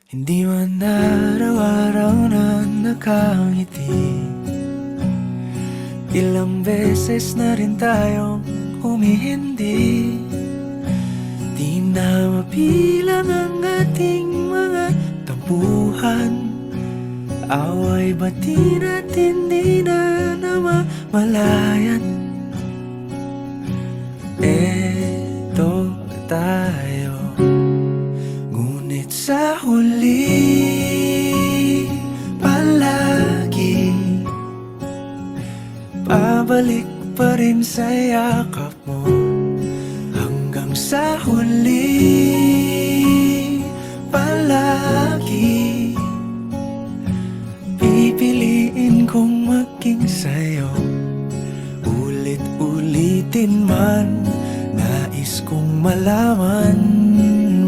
Hindi man araw-araw na nakangiti. Ilang beses na rin tayong humihindi. Di na mapilang ang ating mga tampuhan. Away bati natin di na namamalayan. Eto tayo, ngunit sa huli palagi pabalik pa rin sa yakap mo. Hanggang sa huli palagi pipiliin kong maging sa'yo. Ulit-ulitin man, nais kong malaman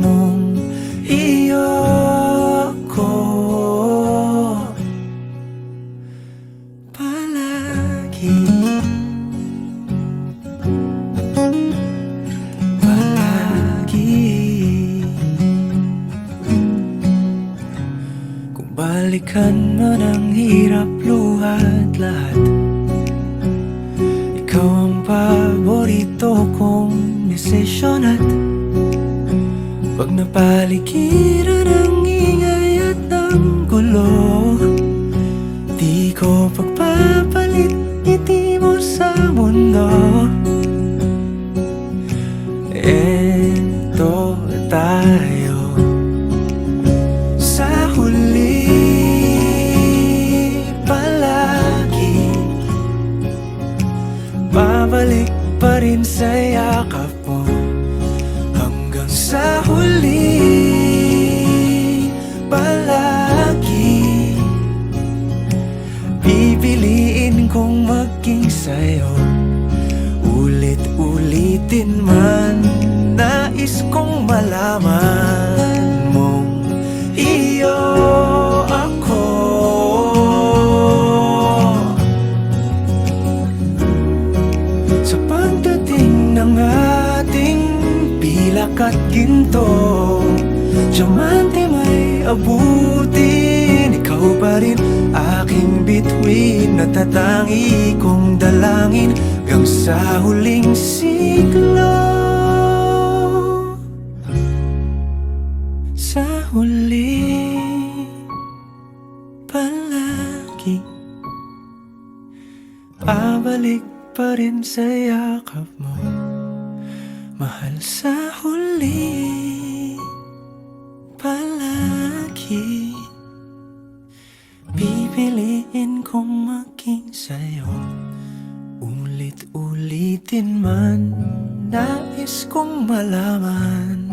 mong iyo ko palagi. Palagi. Kung balikan man ang hirap, luhat lahat, ikaw ang paborito kong desisyon. At pag napaligiran ang ingay at ang gulo, di ko pagpapalit ngiti mo sa mundo. Eto tayo, sa huli palagi babalik pa rin sa yakap mo. Hanggang sa huli palagi pipiliin kong maging sa'yo. Ulit-ulitin man, nais kong malaman mong iyo ako. Sa pagdating ng ating pilak at ginto, diamante may abutin, ikaw pa rin aking bituin. Natatangi kong dalangin hanggang sa huling siglo. Sa huli palagi pabalik pa rin sa yakap mo, mahal. Sa huli palagi pipiliin kong maging sa'yo. Ulit-ulitin man, nais kong malaman